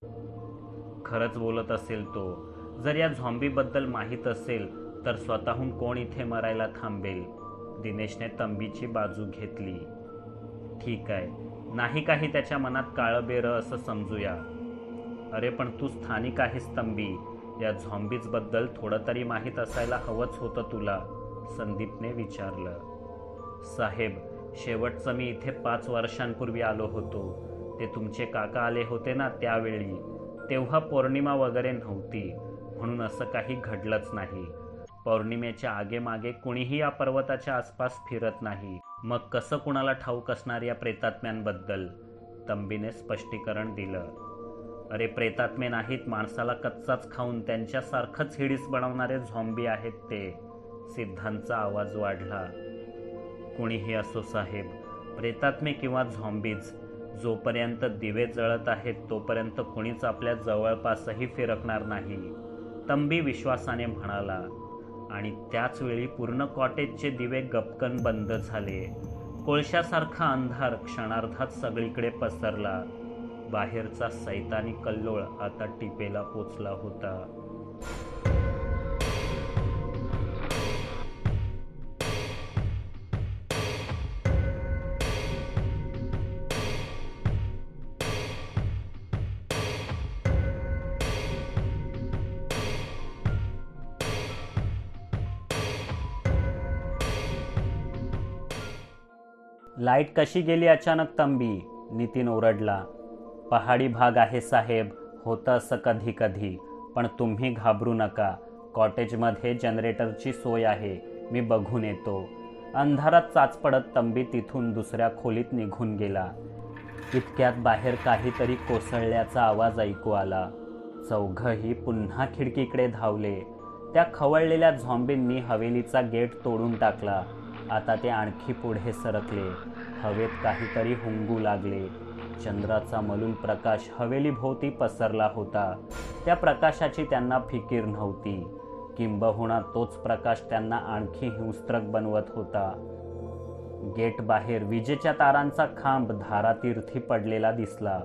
खरंच बोलत असेल तो. जर या झॉम्बीबद्दल माहीत असेल तर स्वतःहून कोण इथे मरायला थांबेल? दिनेशने तंबीची बाजू घेतली. ठीक आहे, नाही काही त्याच्या मनात काळबेरं असं समजूया. अरे पण तू स्थानिक आहेस तंबी, या झॉम्बीजबद्दल थोडं तरी माहीत असायला हवंच होतं तुला, संदीपने विचारलं. साहेब, शेवटचं मी इथे 5 वर्षांपूर्वी आलो होतो. ते तुमचे काका आले होते ना त्यावेळी. तेव्हा पौर्णिमा वगैरे नव्हती, म्हणून असं काही घडलंच नाही. पौर्णिमेच्या आगेमागे कुणीही या पर्वताच्या आसपास फिरत नाही. मग कसं कुणाला ठाऊक असणार या प्रेतात्म्यांबद्दल? तंबीने स्पष्टीकरण दिलं. अरे प्रेतात्मे नाहीत, माणसाला कच्चाच खाऊन त्यांच्यासारखंच हिडीस बनवणारे झॉम्बी आहेत ते. सिद्धांतचा आवाज वाढला. कुणीही असो साहेब, प्रेतात्मे किंवा झॉम्बीज, जोपर्यंत दिवे जळत आहेत तोपर्यंत कुणीच आपल्या जवळपासही फिरकणार नाही, तंबी विश्वासाने म्हणाला. आणि त्याच वेळी पूर्ण कॉटेजचे दिवे गपकन बंद झाले. कोळशासारखा अंधार क्षणार्धात सगळीकडे पसरला. बाहेरचा सैतानी कल्लोळ आता टिपेला पोचला होता. लाईट कशी गेली अचानक तंबी? नितीन ओरडला. पहाडी भाग आहे साहेब, होतं असं कधी कधी, पण तुम्ही घाबरू नका. कॉटेजमध्ये जनरेटरची सोय आहे, मी बघून येतो. अंधारात चाच पडत तंबी तिथून दुसऱ्या खोलीत निघून गेला. इतक्यात बाहेर काहीतरी कोसळल्याचा आवाज ऐकू आला. चौघही पुन्हा खिडकीकडे धावले. त्या खवळलेल्या झॉम्बींनी हवेलीचा गेट तोडून टाकला. आता ते आणखी पुढे सरकले. हवेत काहीतरी हुंगू लागले. चंद्राचा मलूल प्रकाश हवेलीभोवती पसरला होता. त्या प्रकाशाची त्यांना फिकीर नव्हती. किंबहुना तोच प्रकाश त्यांना आणखी हिंस्त्रक बनवत होता. गेट बाहेर विजेच्या तारांचा खांब धारातीर्थी पडलेला दिसला.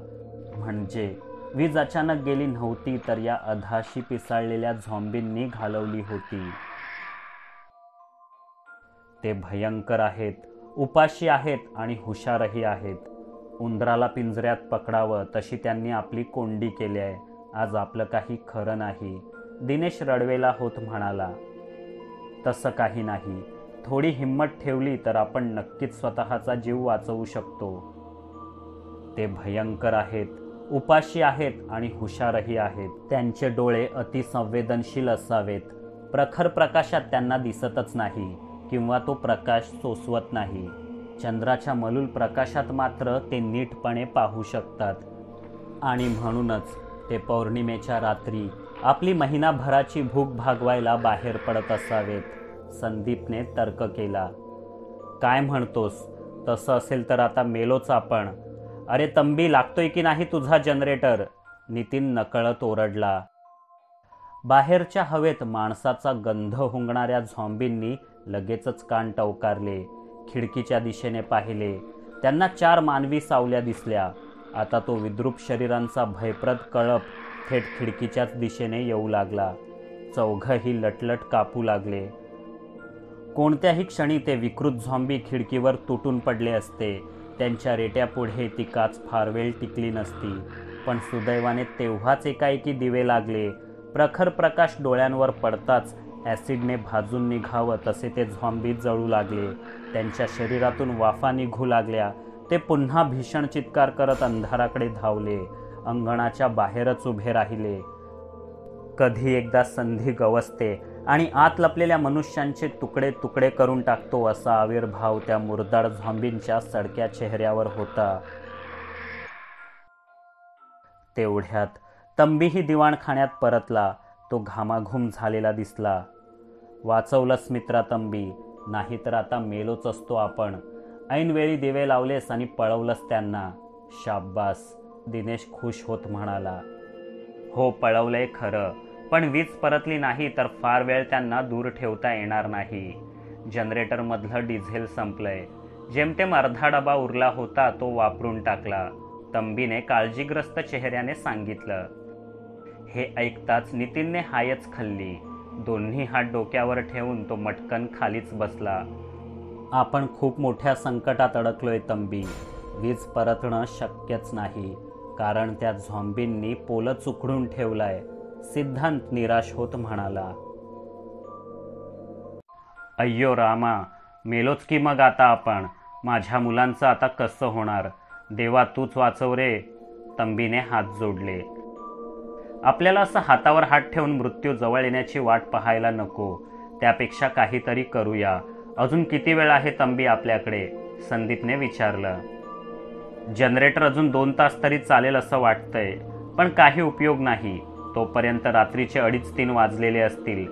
म्हणजे वीज अचानक गेली नव्हती, तर या अधाशी पिसाळलेल्या झॉम्बींनी घालवली होती. ते भयंकर आहेत, उपाशी आहेत आणि हुशारही आहेत. उंदराला पिंजऱ्यात पकडावं तशी त्यांनी आपली कोंडी केली आहे. आज आपलं काही खरं नाही, दिनेश रडवेला होत म्हणाला. तसं काही नाही, थोडी हिंमत ठेवली तर आपण नक्कीच स्वतःचा जीव वाचवू शकतो. ते भयंकर आहेत, उपाशी आहेत आणि हुशारही आहेत. त्यांचे डोळे अतिसंवेदनशील असावेत. प्रखर प्रकाशात त्यांना दिसतच नाही किंवा तो प्रकाश सोसवत नाही. चंद्राच्या मलूल प्रकाशात मात्र ते नीटपणे पाहू शकतात. आणि म्हणूनच ते पौर्णिमेच्या रात्री आपली महिनाभराची भूक भागवायला बाहेर पडत असावेत, संदीपने तर्क केला. काय म्हणतोस? तसं असेल तर आता मेलोच आपण. अरे तंबी, लागतोय की नाही तुझा जनरेटर? नितीन नकळत ओरडला. बाहेरच्या हवेत माणसाचा गंध हुंगणाऱ्या झॉम्बींनी लगेचच कान टवकारले. खिडकीच्या दिशेने पाहिले. त्यांना 4 मानवी सावल्या दिसल्या. आता तो विद्रूप शरीरांचा भयप्रद कळप थेट खिडकीच्याच दिशेने येऊ लागला. चौघही लटलट कापू लागले. कोणत्याही क्षणी ते विकृत झॉम्बी खिडकीवर तुटून पडले असते. त्यांच्या रेट्यापुढे ती काच फार वेळ टिकली नसती. पण सुदैवाने तेव्हाच एकाएकी दिवे लागले. प्रखर प्रकाश डोळ्यांवर पडताच ॲसिडने भाजून निघावं तसे ते झॉम्बी जळू लागले. त्यांच्या शरीरातून वाफा निघू लागल्या. ते पुन्हा भीषण चित्कार करत अंधाराकडे धावले. अंगणाच्या बाहेरच उभे राहिले. कधी एकदा संधी गवसते आणि आत लपलेल्या मनुष्यांचे तुकडे तुकडे करून टाकतो असा आविर्भाव त्या मुरदाड झॉम्बींच्या सडक्या चेहऱ्यावर होता. तेवढ्यात तंबीही दिवाणखान्यात परतला. तो घामाघूम झालेला दिसला. वाचवलंस मित्रा तंबी, नाहीतर आता मेलोच असतो आपण. ऐनवेळी दिवे लावलेस आणि पळवलंस त्यांना. शाब्बास, दिनेश खुश होत म्हणाला. हो, पळवलंय खरं, पण वीज परतली नाही तर फार वेळ त्यांना दूर ठेवता येणार नाही. जनरेटरमधलं डिझेल संपलंय. जेमतेम अर्धा डबा उरला होता, तो वापरून टाकला. तंबीने काळजीग्रस्त चेहऱ्याने सांगितलं. हे ऐकताच नितीनने हायच खाल्ली. दोन्ही हात डोक्यावर ठेवून तो मटकन खालीच बसला. आपण खूप मोठ्या संकटात अडकलोय तंबी. वीज परतणं शक्यच नाही, कारण त्या झॉम्बींनी पोलच उखडून ठेवलाय, सिद्धांत निराश होत म्हणाला. अय्यो रामा, मेलोच की मग आता आपण. माझ्या मुलांचं आता कसं होणार? देवा तूच वाचव रे. तंबीने हात जोडले. आपल्याला असं हातावर हात ठेवून मृत्यू जवळ येण्याची वाट पाहायला नको. त्यापेक्षा काहीतरी करूया. अजून किती वेळ आहे तंबी आपल्याकडे? संदीपने विचारलं. जनरेटर अजून 2 तास तरी चालेल असं वाटतंय, पण काही उपयोग नाही. तोपर्यंत रात्रीचे 2:30-3 वाजलेले असतील.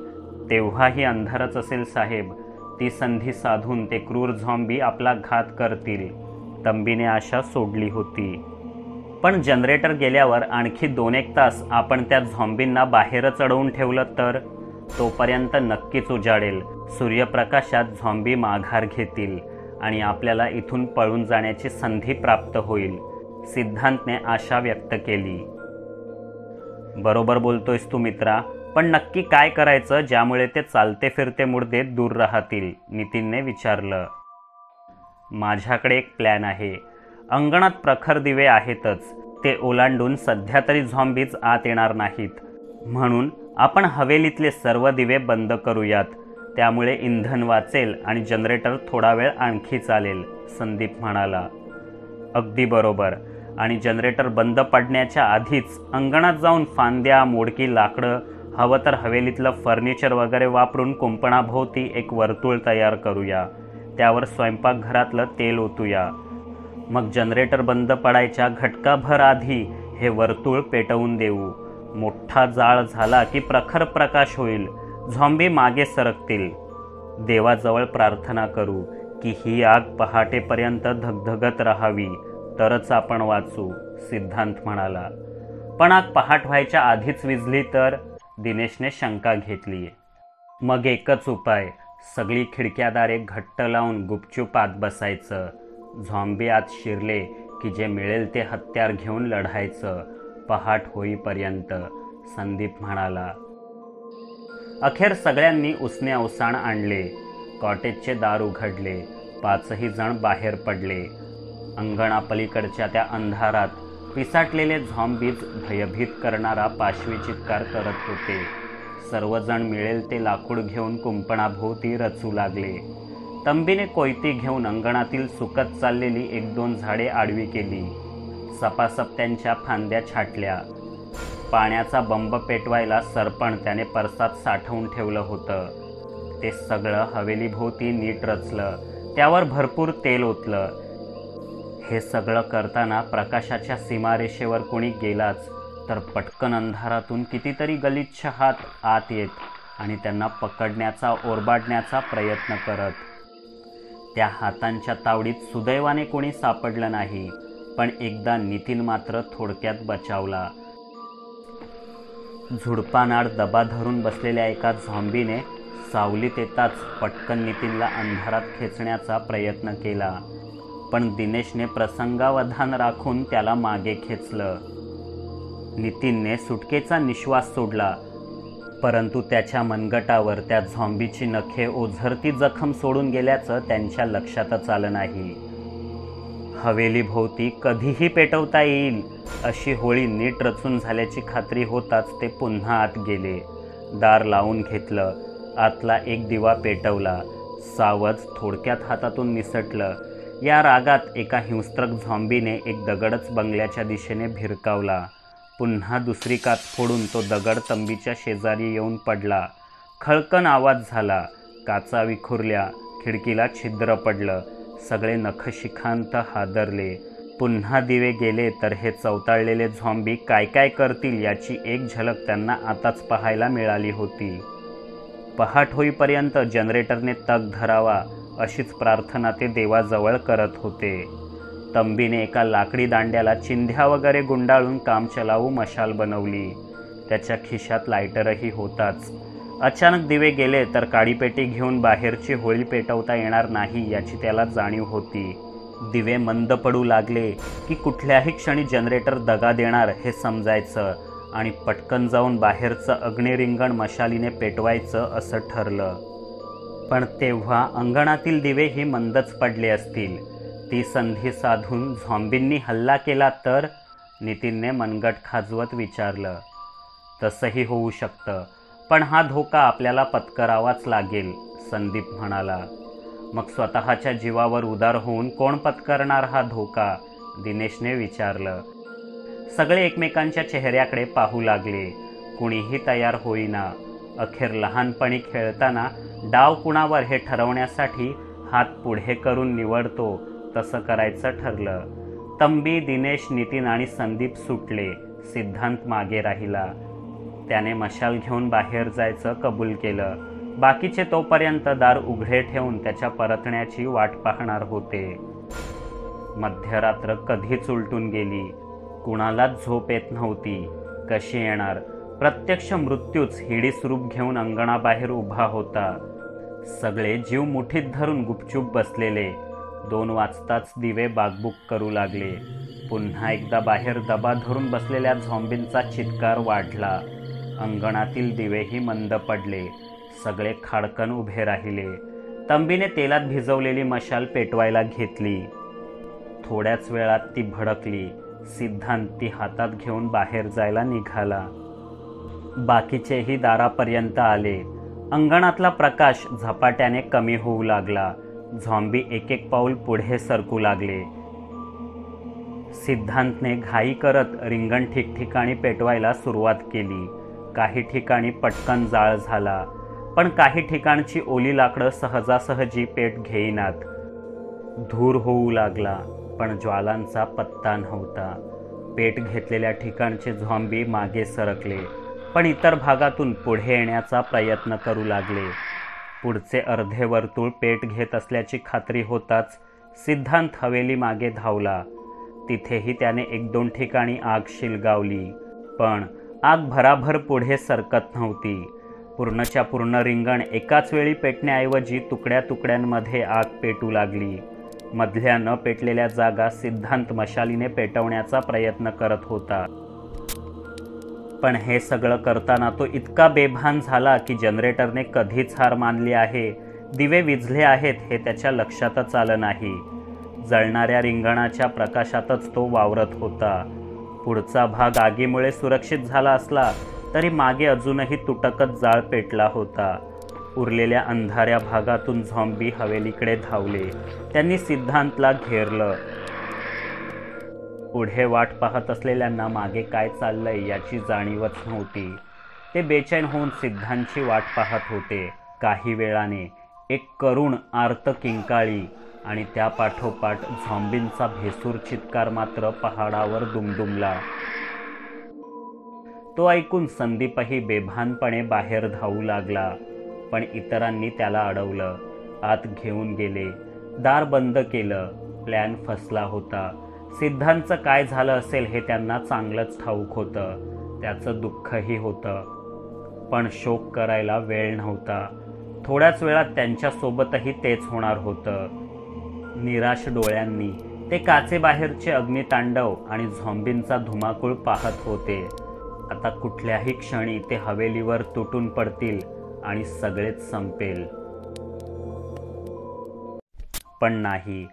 तेव्हाही अंधारच असेल साहेब. ती संधी साधून ते क्रूर झॉम्बी आपला घात करतील. तंबीने आशा सोडली होती. पण जनरेटर गेल्यावर आणखी 2-1 तास आपण त्या झॉम्बींना बाहेरच अडवून ठेवलं तर? तोपर्यंत नक्कीच उजाडेल. सूर्यप्रकाशात झॉम्बी माघार घेतील आणि आपल्याला इथून पळून जाण्याची संधी प्राप्त होईल. सिद्धांतने आशा व्यक्त केली. बरोबर बोलतोयस तू मित्रा, पण नक्की काय करायचं ज्यामुळे ते चालते फिरते मुर्दे दूर राहतील? नितीनने विचारलं. माझ्याकडे एक प्लॅन आहे. अंगणात प्रखर दिवे आहेतच. ते ओलांडून सध्या तरी झॉम्बीज आत येणार नाहीत. म्हणून आपण हवेलीतले सर्व दिवे बंद करूयात. त्यामुळे इंधन वाचेल आणि जनरेटर थोडा वेळ आणखी चालेल, संदीप म्हणाला. अगदी बरोबर. आणि जनरेटर बंद पडण्याच्या आधीच अंगणात जाऊन फांद्या, मोडकी लाकडं, हवं तर हवेलीतलं फर्निचर वगैरे वापरून कुंपणाभोवती एक वर्तुळ तयार करूया. त्यावर स्वयंपाकघरातलं तेल ओतूया. मग जनरेटर बंद पडायच्या घटकाभर आधी हे वर्तुळ पेटवून देऊ. मोठा जाळ झाला की प्रखर प्रकाश होईल. झॉम्बी मागे सरकतील. देवाजवळ प्रार्थना करू की ही आग पहाटेपर्यंत धगधगत राहावी, तरच आपण वाचू, सिद्धांत म्हणाला. पण आग पहाट व्हायच्या आधीच विझली तर? दिनेशने शंका घेतली. मग एकच उपाय. सगळी खिडक्यादारे घट्ट लावून गुपचूप आत बसायचं. झॉम्बी आत शिरले की जे मिळेल ते हत्यार घेऊन लढायचं, पहाट होईपर्यंत, संदीप म्हणाला. अखेर सगळ्यांनी उसने अवसान आणले. कॉटेजचे दार उघडले. 5ही जण बाहेर पडले. अंगणापलीकडच्या त्या अंधारात पिसाटलेले झॉम्बीज भयभीत करणारा पाशवी चित्कार करत होते. सर्वजण मिळेल ते लाकूड घेऊन कुंपणाभोवती रचू लागले. तंबीने कोयती घेऊन अंगणातील सुकत चाललेली 1-2 झाडे आडवी केली. सपासप त्यांच्या फांद्या छाटल्या. पाण्याचा बंब पेटवायला सरपण त्याने परसात साठवून ठेवलं होतं. ते सगळं हवेलीभोवती नीट रचलं. त्यावर भरपूर तेल ओतलं. हे सगळं करताना प्रकाशाच्या सीमारेषेवर कोणी गेलाच तर पटकन अंधारातून कितीतरी गलिच्छ हात आत येत आणि त्यांना पकडण्याचा, ओरबाडण्याचा प्रयत्न करत. त्या हातांच्या तावडीत सुदैवाने कोणी सापडलं नाही. पण एकदा नितीन मात्र थोडक्यात बचावला. झुडपानाड दबा धरून बसलेल्या एका झॉम्बीने सावलीत येताच पटकन नितीनला अंधारात खेचण्याचा प्रयत्न केला. पण दिनेशने प्रसंगावधान राखून त्याला मागे खेचलं. नितीनने सुटकेचा निश्वास सोडला, परंतु त्याच्या मनगटावर त्या झॉम्बीची नखे ओझरती जखम सोडून गेल्याचं त्यांच्या लक्षातच आलं नाही. हवेलीभोवती कधीही पेटवता येईल अशी होळी नीट रचून झाल्याची खात्री होताच ते पुन्हा आत गेले. दार लावून घेतलं. आतला एक दिवा पेटवला. सावज थोडक्यात हातातून निसटलं. या रागात एका हिंस्त्रक झॉम्बीने एक दगडच बंगल्याच्या दिशेने भिरकावला. पुन्हा दुसरी काच फोडून तो दगड तंबीच्या शेजारी येऊन पडला. खळकन आवाज झाला. काचा विखुरल्या. खिडकीला छिद्र पडलं. सगळे नखशिखांत हादरले. पुन्हा दिवे गेले तर हे चवताळलेले झॉम्बी काय काय करतील याची एक झलक त्यांना आताच पाहायला मिळाली होती. पहाट होईपर्यंत जनरेटरने तग धरावा अशीच प्रार्थना ते देवाजवळ करत होते. तंबीने एका लाकडी दांड्याला चिंध्या वगैरे गुंडाळून काम चलावू मशाल बनवली. त्याच्या खिशात लायटरही होताच. अचानक दिवे गेले तर काडीपेटी घेऊन बाहेरची होळी पेटवता येणार नाही याची त्याला जाणीव होती. दिवे मंद पडू लागले की कुठल्याही क्षणी जनरेटर दगा देणार हे समजायचं आणि पटकन जाऊन बाहेरचं अग्निरिंगण मशालीने पेटवायचं असं ठरलं. पण तेव्हा अंगणातील दिवेही मंदच पडले असतील. ती संधी साधून झॉम्बींनी हल्ला केला तर? नितीनने मनगट खाजवत विचारलं. तसंही होऊ शकतं, पण हा धोका आपल्याला पत्करावाच लागेल, संदीप म्हणाला. मग स्वतःच्या जीवावर उदार होऊन कोण पत्करणार हा धोका? दिनेशने विचारलं. सगळे एकमेकांच्या चेहऱ्याकडे पाहू लागले. कुणीही तयार होईना. अखेर लहानपणी खेळताना डाव कुणावर हे ठरवण्यासाठी हात पुढे करून निवडतो तसं करायचं ठरलं. तंबी, दिनेश, नितीन आणि संदीप सुटले. सिद्धांत मागे राहिला. त्याने मशाल घेऊन बाहेर जायचं कबूल केलं. बाकीचे तोपर्यंत दार उघडे ठेवून त्याच्या परतण्याची वाट पाहणार होते. मध्यरात्र कधीच उलटून गेली. कुणालाच झोप येत नव्हती. कशी येणार? प्रत्यक्ष मृत्यूच हिडीस रूप घेऊन अंगणाबाहेर उभा होता. सगळे जीव मुठीत धरून गुपचूप बसलेले. 2 वाजताच दिवे बागबुक करू लागले. पुन्हा एकदा बाहेर दबा धरून बसलेल्या झॉम्बींचा चित्कार वाढला. अंगणातील दिवेही मंद पडले. सगळे खाडकन उभे राहिले. तंबीने तेलात भिजवलेली मशाल पेटवायला घेतली. थोड्याच वेळात ती भडकली. सिद्धांत ती हातात घेऊन बाहेर जायला निघाला. बाकीचेही दारापर्यंत आले. अंगणातला प्रकाश झपाट्याने कमी होऊ लागला. झॉम्बी एक एक पाऊल पुढे सरकू लागले. सिद्धांतने घाई करत रिंगण ठिकठिकाणी पेटवायला सुरुवात केली. काही ठिकाणी पटकन जाळ झाला, पण काही ठिकाणची ओली लाकडं सहजासहजी पेट घेईनात. धूर होऊ लागला, पण ज्वालांचा पत्ता नव्हता. पेट घेतलेल्या ठिकाणचे झॉम्बी मागे सरकले, पण इतर भागातून पुढे येण्याचा प्रयत्न करू लागले. पुढचे अर्धे वर्तुळ पेट घेत असल्याची खात्री होताच सिद्धांत हवेली मागे धावला. तिथेही त्याने 1-2 ठिकाणी आग शिलगावली, पण आग भराभर पुढे सरकत नव्हती. पूर्णच्या पूर्ण रिंगण एकाच वेळी पेटण्याऐवजी तुकड्या तुकड्यांमध्ये आग पेटू लागली. मधल्या न पेटलेल्या जागा सिद्धांत मशालीने पेटवण्याचा प्रयत्न करत होता. पण हे सगळं करताना तो इतका बेभान झाला की जनरेटरने कधीच हार मानली आहे, दिवे विझले आहेत हे त्याच्या लक्षातच आलं नाही. जळणाऱ्या रिंगणाच्या प्रकाशातच तो वावरत होता. पुढचा भाग आगीमुळे सुरक्षित झाला असला तरी मागे अजूनही तुटकच जाळ पेटला होता. उरलेल्या अंधाऱ्या भागातून झॉम्बी हवेलीकडे धावले. त्यांनी सिद्धांतला घेरलं. पुढे वाट पाहत असलेल्यांना मागे काय चाललंय याची जाणीवच नव्हती. ते बेचैन होऊन सिद्धांतची वाट पाहत होते. काही वेळाने एक करुण आर्त किंकाळी आणि त्यापाठोपाठ झॉम्बींचा भेसूर चित्कार मात्र पहाडावर दुमदुमला. तो ऐकून संदीपही बेभानपणे बाहेर धावू लागला, पण इतरांनी त्याला अडवलं. आत घेऊन गेले. दार बंद केलं. प्लॅन फसला होता. सिद्धांतचं काय झालं असेल हे त्यांना चांगलंच ठाऊक होतं. त्याचं दुःखही होतं, पण शोक करायला वेळ नव्हता. थोड्याच वेळात त्यांच्यासोबतही तेच होणार होतं. निराश डोळ्यांनी ते काचेबाहेरचे अग्नितांडव आणि झॉम्बींचा धुमाकूळ पाहत होते. आता कुठल्याही क्षणी ते हवेलीवर तुटून पडतील आणि सगळेच संपेल. पण नाही.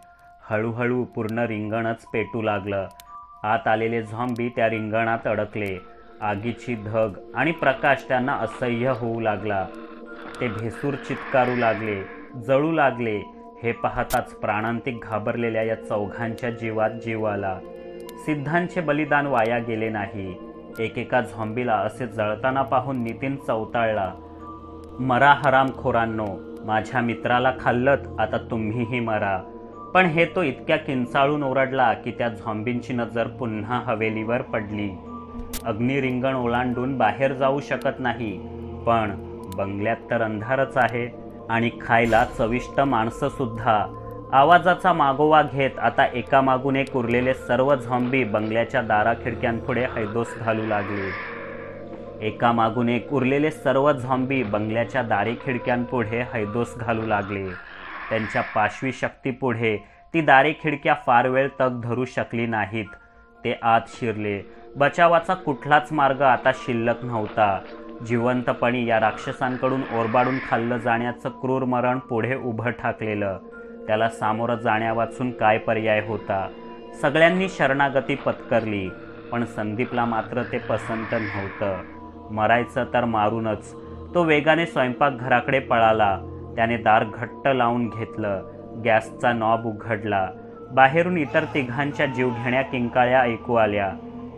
हळूहळू पूर्ण रिंगणच पेटू लागलं. आत आलेले झॉम्बी त्या रिंगणात अडकले. आगीची धग आणि प्रकाश त्यांना असह्य होऊ लागला. ते भेसूर चित्कारू लागले, जळू लागले. हे पाहताच प्राणांतिक घाबरलेल्या या चौघांच्या जीवात जीव आला. सिद्धांतचे बलिदान वाया गेले नाही. एकेका झॉम्बीला असे जळताना पाहून नितीन चवताळला. मरा हरामखोरांनो, माझ्या मित्राला खाल्लत, आता तुम्हीही मरा. पण हे तो इतक्या किंचाळून ओरडला की त्या झॉम्बींची नजर पुन्हा हवेलीवर पडली. अग्निरिंगण ओलांडून बाहेर जाऊ शकत नाही, पण बंगल्यात तर अंधारच आहे आणि खायला चविष्ट माणसं सुद्धा. आवाजाचा मागोवा घेत आता एकामागून एक उरलेले सर्व झॉम्बी बंगल्याच्या दारा खिडक्यांपुढे हैदोस घालू लागले. एकामागून एक उरलेले सर्व झॉम्बी बंगल्याच्या दारी खिडक्यांपुढे हैदोस घालू लागले. त्यांच्या पाशवी शक्तीपुढे ती दारे खिडक्या फार वेळ तग धरू शकली नाहीत. ते आत शिरले. बचावाचा कुठलाच मार्ग आता शिल्लक नव्हता. जिवंतपणी या राक्षसांकडून ओरबाडून खाल्लं जाण्याचं क्रूर मरण पुढे उभं ठाकलेलं. त्याला सामोरं जाण्यावाचून काय पर्याय होता. सगळ्यांनी शरणागती पत्करली, पण संदीपला मात्र ते पसंत नव्हतं. मरायचं तर मारूनच. तो वेगाने स्वयंपाकघराकडे पळाला. त्याने दार घट्ट लावून घेतलं. गॅसचा नॉब उघडला. बाहेरून इतर तिघांच्या जीवघेण्या किंकाळ्या ऐकू आल्या.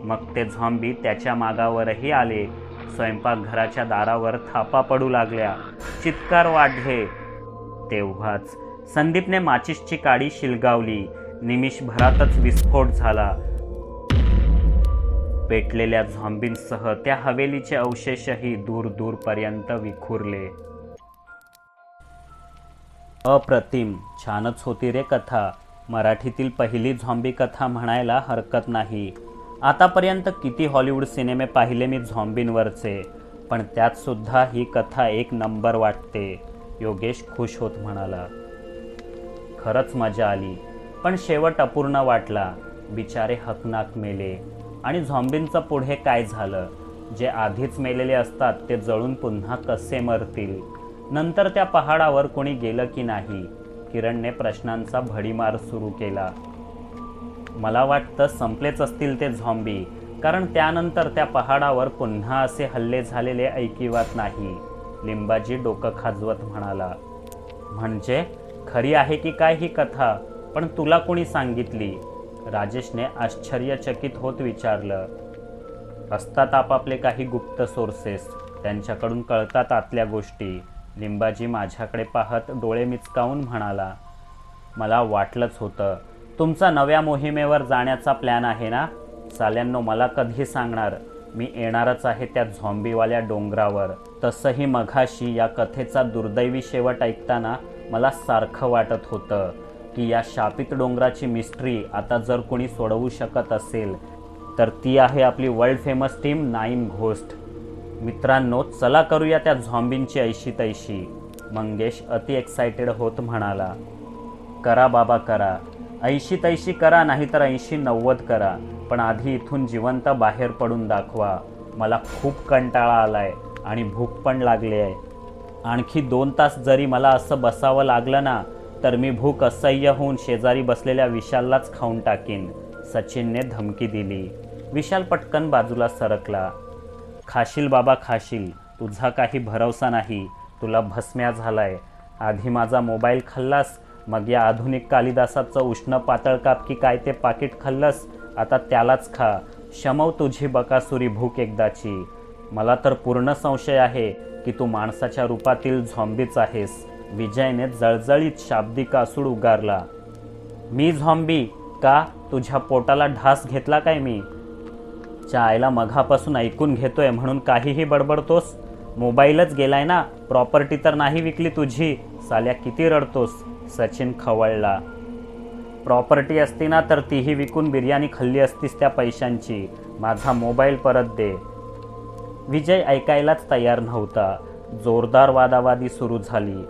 मग ते झॉम्बी त्याच्या मागावरही आले. स्वयंपाकघराच्या दारावर थापा पडू लागल्या. चित्कार वाढले. तेव्हाच संदीपने माचीसची काडी शिलगावली. निमिषभरातच विस्फोट झाला. पेटलेल्या झॉम्बींसह त्या हवेलीचे अवशेषही दूर दूरपर्यंत विखुरले. अप्रतिम, छानच होती रे कथा. मराठीतील पहिली झॉम्बी कथा म्हणायला हरकत नाही. आतापर्यंत किती हॉलिवूड सिनेमे पाहिले मी झॉम्बींवरचे, पण त्यात सुद्धा ही कथा एक नंबर वाटते. योगेश खुश होत म्हणाला. खरंच मजा आली, पण शेवट अपूर्ण वाटला. बिचारे हकनाक मेले. आणि झॉम्बींचं पुढे काय झालं? जे आधीच मेलेले असतात ते जळून पुन्हा कसे मरतील? नंतर त्या पहाडावर कोणी गेलं की नाही? किरणने प्रश्नांचा भडीमार सुरू केला. मला वाटतं संपलेच असतील ते झॉम्बी, कारण त्यानंतर त्या पहाडावर पुन्हा असे हल्ले झालेले ऐकिवात नाही. लिंबाजी डोकं खाजवत म्हणाला. म्हणजे खरी आहे की काय ही कथा? पण तुला कोणी सांगितली? राजेशने आश्चर्यचकित होत विचारलं. असतात आपापले काही गुप्त सोर्सेस, त्यांच्याकडून कळतात आतल्या गोष्टी. लिंबाजी माझ्याकडे पाहत डोळे मिचकावून म्हणाला. मला वाटलंच होतं. तुमचा नव्या मोहिमेवर जाण्याचा प्लॅन आहे ना? साल्यांनो, मला कधी सांगणार? मी येणारच आहे त्या झॉम्बीवाल्या डोंगरावर. तसंही मघाशी या कथेचा दुर्दैवी शेवट ऐकताना मला सारखं वाटत होतं की या शापित डोंगराची मिस्ट्री आता जर कोणी सोडवू शकत असेल तर ती आहे आपली वर्ल्ड फेमस टीम 9 घोस्ट. मित्रांनो, चला करूया त्या झॉम्बींची ऐशी तैशी. मंगेश अति एक्सायटेड होत म्हणाला. करा बाबा करा. ऐशी तैशी करा, नाहीतर 80-90 करा, पण आधी इथून जिवंत बाहेर पडून दाखवा. मला खूप कंटाळा आलाय आणि भूक पण लागली आहे. आणखी 2 तास जरी मला असं बसावं लागलं ना, तर मी भूक असह्य होऊन शेजारी बसलेल्या विशाललाच खाऊन टाकीन. सचिनने धमकी दिली. विशाल पटकन बाजूला सरकला. खाशील बाबा खाशील. तुझा काही भरवसा नाही. तुला भस्म्या झालाय. आधी माझा मोबाईल खाल्लास, मग या आधुनिक कालिदासाचं उष्ण पातळ काप की काय ते पाकिट खाल्लंस, आता त्यालाच खा. शमव तुझी बकासुरी भूक एकदाची. मला तर पूर्ण संशय आहे की तू माणसाच्या रूपातील झॉम्बीच आहेस. विजयने जळजळीत शाब्दिक आसूड उगारला. मी झॉम्बी? का? तुझ्या पोटाला ढास घेतला काय मी? आईला मघापासून ऐकून घेतोय म्हणून काहीही बडबडतोस? मोबाईलच गेलाय ना, प्रॉपर्टी तर नाही विकली तुझी. साल्या किती रडतोस? सचिन खवळला. प्रॉपर्टी असती ना तर तीही विकून बिर्याणी खाल्ली असतीस त्या पैशांची. माझा मोबाईल परत दे. विजय ऐकायलाच तयार नव्हता. जोरदार वादावादी सुरू झाली.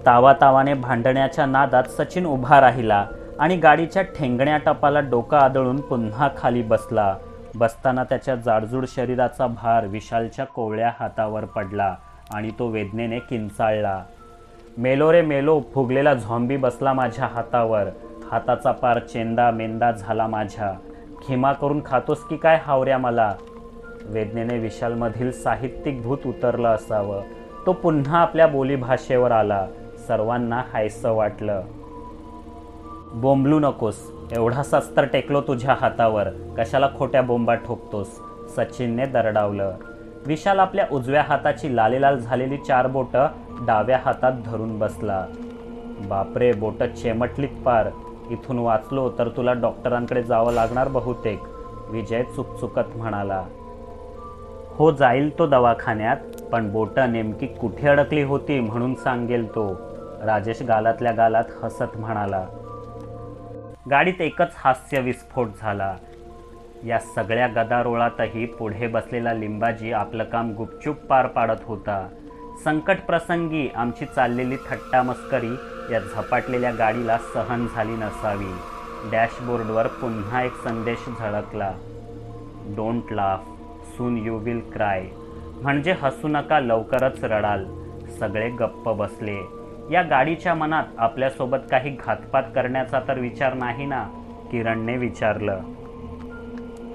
तावातावाने भांडण्याच्या नादात सचिन उभा राहिला आणि गाडीच्या ठेंगण्या टपाला डोकं आदळून पुन्हा खाली बसला. बसताना त्याच्या जाडजूड शरीराचा भार विशालच्या कोवळ्या हातावर पडला आणि तो वेदनेने किंचाळला. मेलो रे मेलो. फुगलेला झॉम्बी बसला माझ्या हातावर. हाताचा पार चेंदा मेंदा झाला माझ्या. खिमा करून खातोस की काय हावऱ्या मला? वेदनेने विशालमधील साहित्यिक भूत उतरलं असावं. तो पुन्हा आपल्या बोलीभाषेवर आला. सर्वांना हायसं वाटलं. बोंबलू नकोस. एवढासाच तर टेकलो तुझ्या हातावर. कशाला खोट्या बोंबा ठोकतोस? सचिनने दरडावलं. विशाल आपल्या उजव्या हाताची लालेलाल झालेली 4 बोटं डाव्या हातात धरून बसला. बापरे, बोटं चेमटलीत पार. इथून वाचलो तर तुला डॉक्टरांकडे जावं लागणार बहुतेक. विजय चुकचुकत म्हणाला. हो, जाईल तो दवाखान्यात, पण बोटं नेमकी कुठे अडकली होती म्हणून सांगेल तो. राजेश गालातल्या गालात हसत म्हणाला. गाडीत एकच हास्य विस्फोट झाला. या सगळ्या गदारोळातही पुढे बसलेला लिंबाजी आपलं काम गुपचूप पार पाडत होता. संकट प्रसंगी आमची चाललेली थट्टा मस्करी या झपाटलेल्या गाडीला सहन झाली नसावी. डॅशबोर्डवर पुन्हा एक संदेश झळकला. Don't laugh, soon you will cry. म्हणजे हसू नका, लवकरच रडाल. सगळे गप्प बसले. या गाडीच्या मनात आपल्यासोबत काही घातपात करण्याचा तर विचार नाही ना? किरणने विचारलं.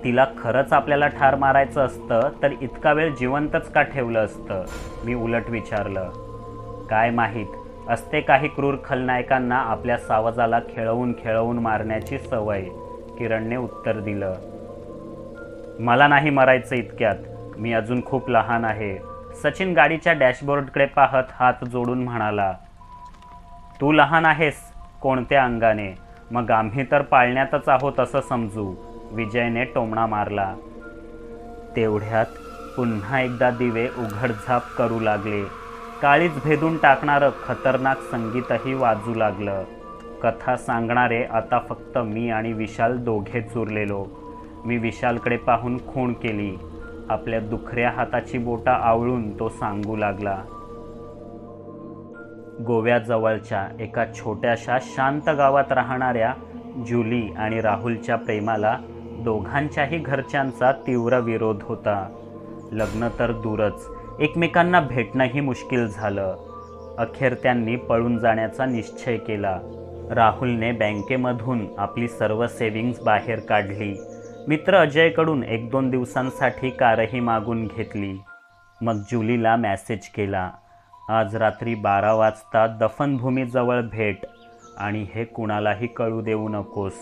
तिला खरंच आपल्याला ठार मारायचं असतं तर इतका वेळ जिवंतच का ठेवलं असतं? मी उलट विचारलं. काय माहीत, असते काही क्रूर खलनायकांना आपल्या सावजाला खेळवून खेळवून मारण्याची सवय. किरणने उत्तर दिलं. मला नाही मरायचं इतक्यात, मी अजून खूप लहान आहे. सचिन गाडीच्या डॅशबोर्डकडे पाहत हात जोडून म्हणाला. तू लहान आहेस? कोणत्या अंगाने? मग आम्ही तर पाळण्यातच आहोत असं समजू. विजयने टोमणा मारला. तेवढ्यात पुन्हा एकदा दिवे उघडझाप करू लागले. काळीच भेदून टाकणारं खतरनाक संगीतही वाजू लागलं. कथा सांगणारे आता फक्त मी आणि विशाल दोघेच उरलेलो. मी विशालकडे पाहून खूण केली. आपल्या दुखऱ्या हाताची बोटं आवळून तो सांगू लागला. गोव्याजवळच्या एका छोट्याशा शांत गावात राहणाऱ्या जुली आणि राहुलच्या प्रेमाला दोघांच्याही घरच्यांचा तीव्र विरोध होता. लग्न तर दूरच, एकमेकांना भेटणंही मुश्किल झालं. अखेर त्यांनी पळून जाण्याचा निश्चय केला. राहुलने बँकेमधून आपली सर्व सेव्हिंग्ज बाहेर काढली. मित्र अजयकडून 1-2 दिवसांसाठी कारही मागून घेतली. मग जुलीला मेसेज केला. आज रात्री 12 वाजता दफनभूमीजवळ भेट आणि हे कुणालाही कळू देऊ नकोस.